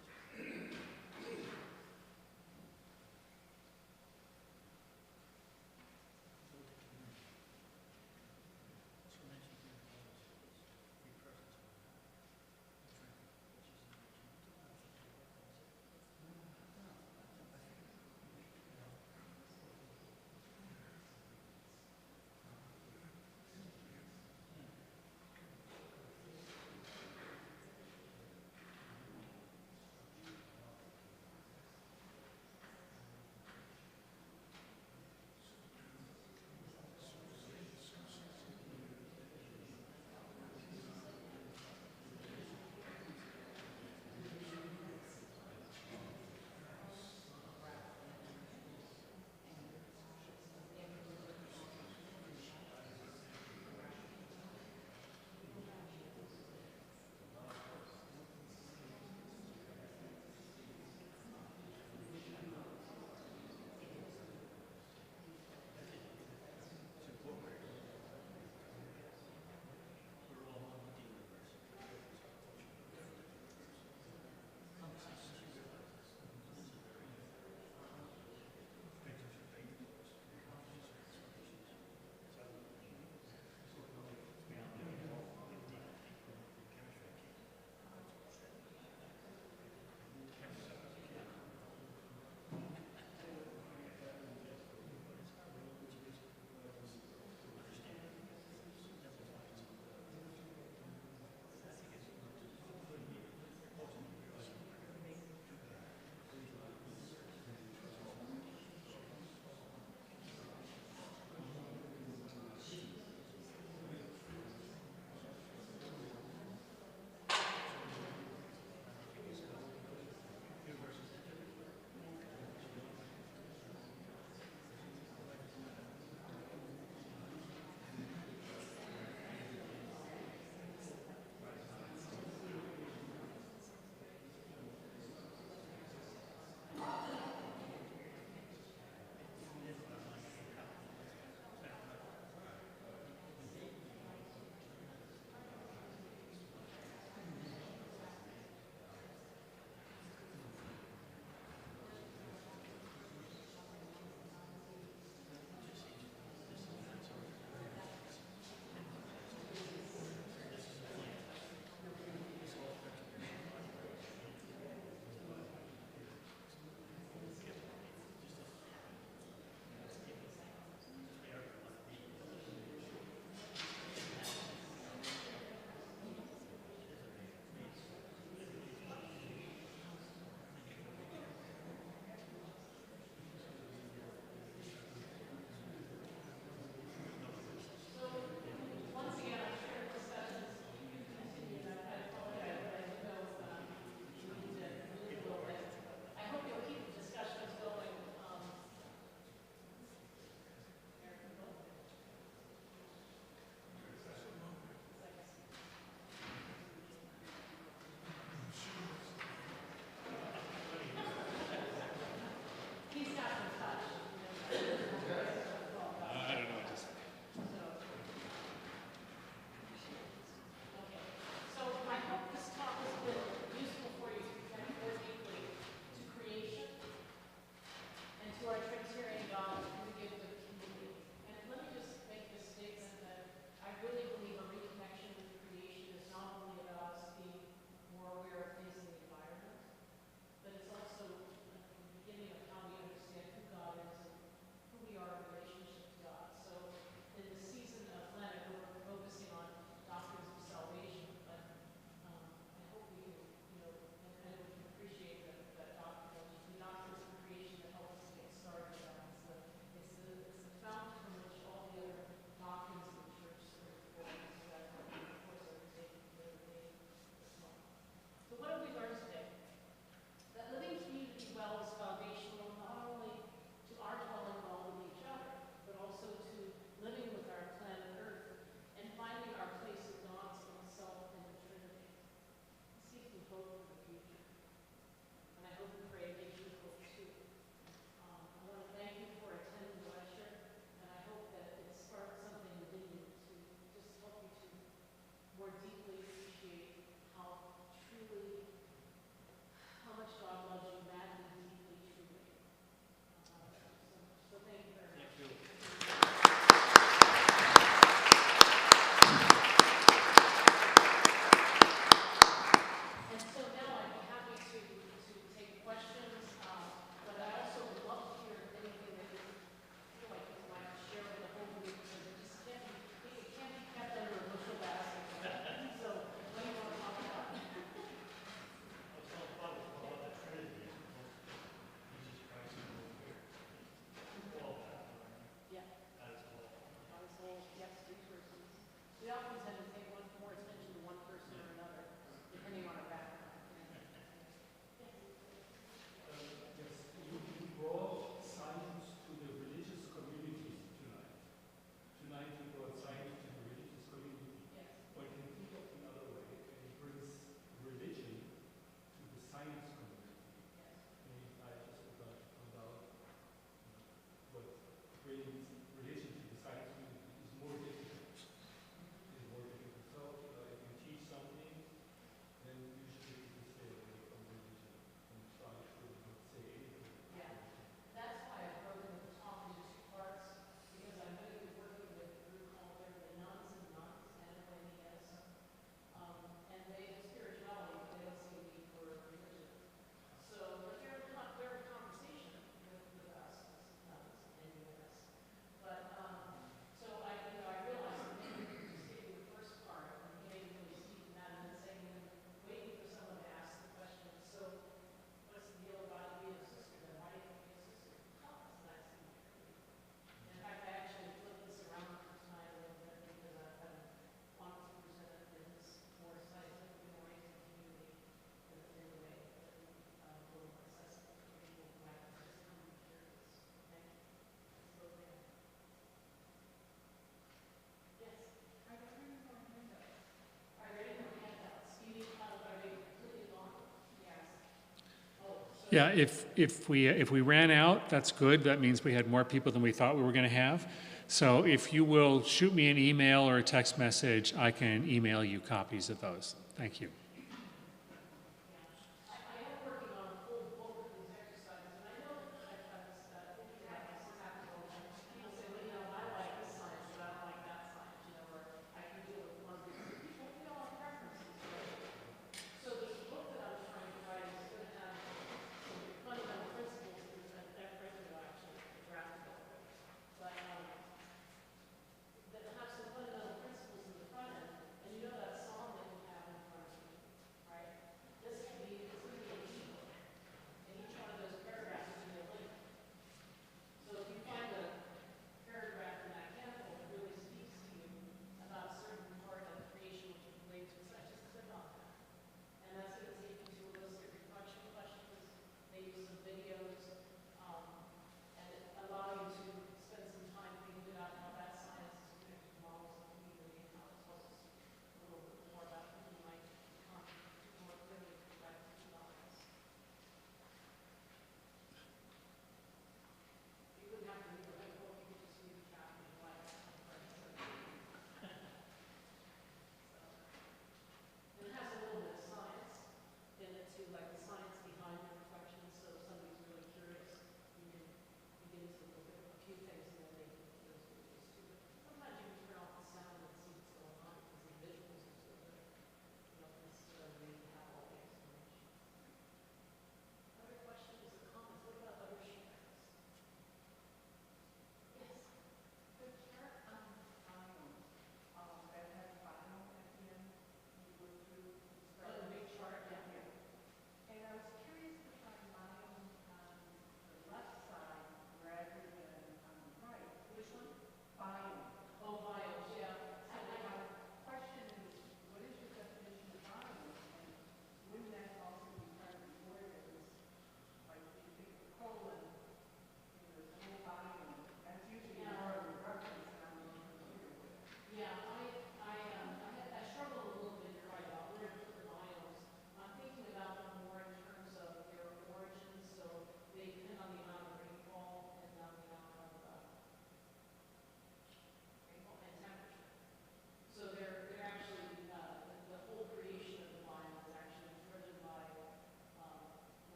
Yeah, if we ran out, that's good. That means we had more people than we thought we were going to have. So if you will shoot me an email or a text message, I can email you copies of those. Thank you.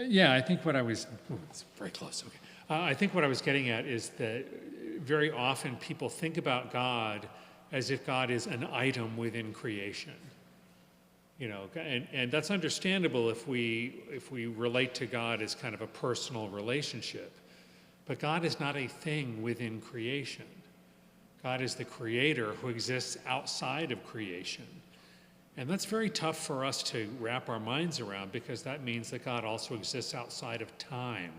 Yeah, I think what I was, it's very close, okay. I think what I was getting at is that very often people think about God as if God is an item within creation. You know, and that's understandable if we relate to God as kind of a personal relationship. But God is not a thing within creation. God is the creator who exists outside of creation. And that's very tough for us to wrap our minds around, because that means that God also exists outside of time,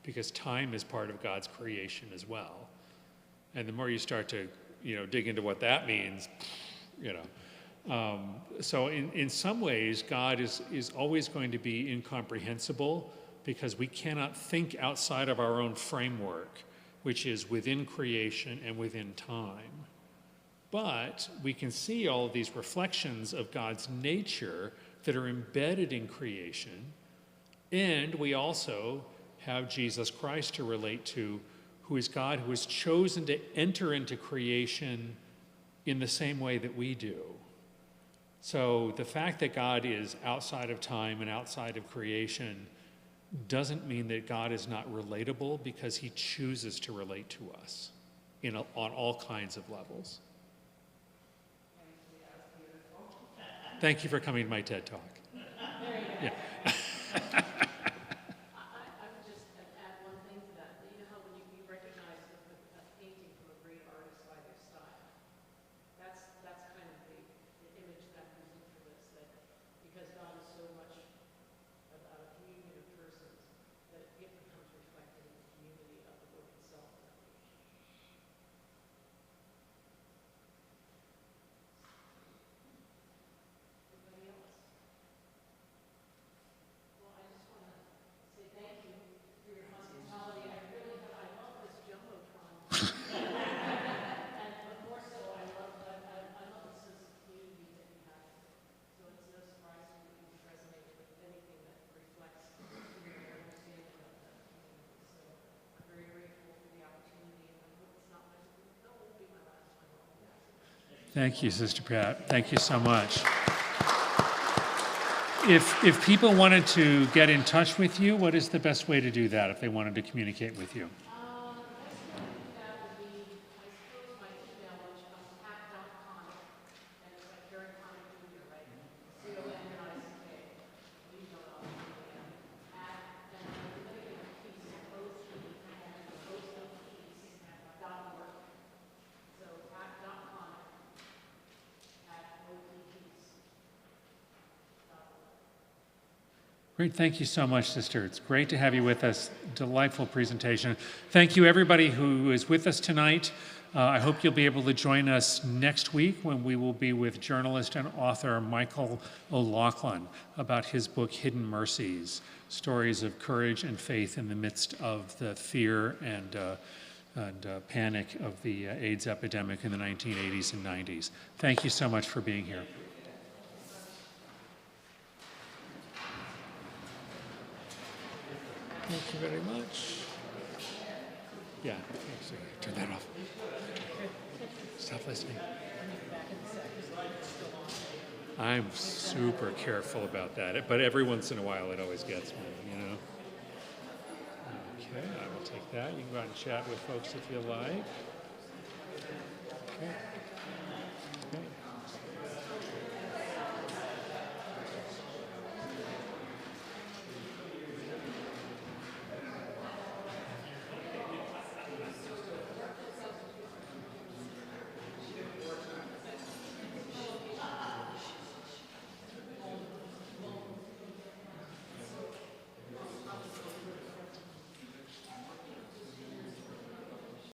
because time is part of God's creation as well. And the more you start to, dig into what that means, So in some ways, God is always going to be incomprehensible, because we cannot think outside of our own framework, which is within creation and within time. But we can see all of these reflections of God's nature that are embedded in creation, and we also have Jesus Christ to relate to, who is God, who has chosen to enter into creation in the same way that we do. So the fact that God is outside of time and outside of creation doesn't mean that God is not relatable, because he chooses to relate to us on all kinds of levels. Thank you for coming to my TED Talk. Yeah. I would just add one thing to that. You know how when you recognize a painting from a great artist by their style? That's kind of the image that I'm using for this, that because God is so much about a community of persons, that it becomes reflected in the community of the book itself. Anybody else? Well, I just want to say thank you for your hospitality. I love this jumbotron. But more so, I love the sense of community that you have. So it's no surprise to me that you resonate with anything that reflects your understanding of that community. So I'm very grateful for the opportunity, and I hope it's not my, no, it won't be my last time. Thank you, Sister Pat. Thank you so much. If people wanted to get in touch with you, what is the best way to do that if they wanted to communicate with you? The best way to do that would be, I suppose, my email, which is pat.conick, and it's like Harry Connick Jr., right? C-O-N-N-I-C-K. You know it all. At, and I'm going to give a piece, O-T-P-S.org. So pat.conick at O-T-P-S.org. Great. Thank you so much, Sister. It's great to have you with us. Delightful presentation. Thank you, everybody who is with us tonight. I hope you'll be able to join us next week, when we will be with journalist and author Michael O'Loughlin about his book, Hidden Mercies, Stories of Courage and Faith in the Midst of the Fear and panic of the AIDS epidemic in the 1980s and 90s. Thank you so much for being here. Thank you very much. Yeah, sorry, turn that off. Stop listening. I'm super careful about that, but every once in a while it always gets me, Okay, I will take that. You can go out and chat with folks if you like.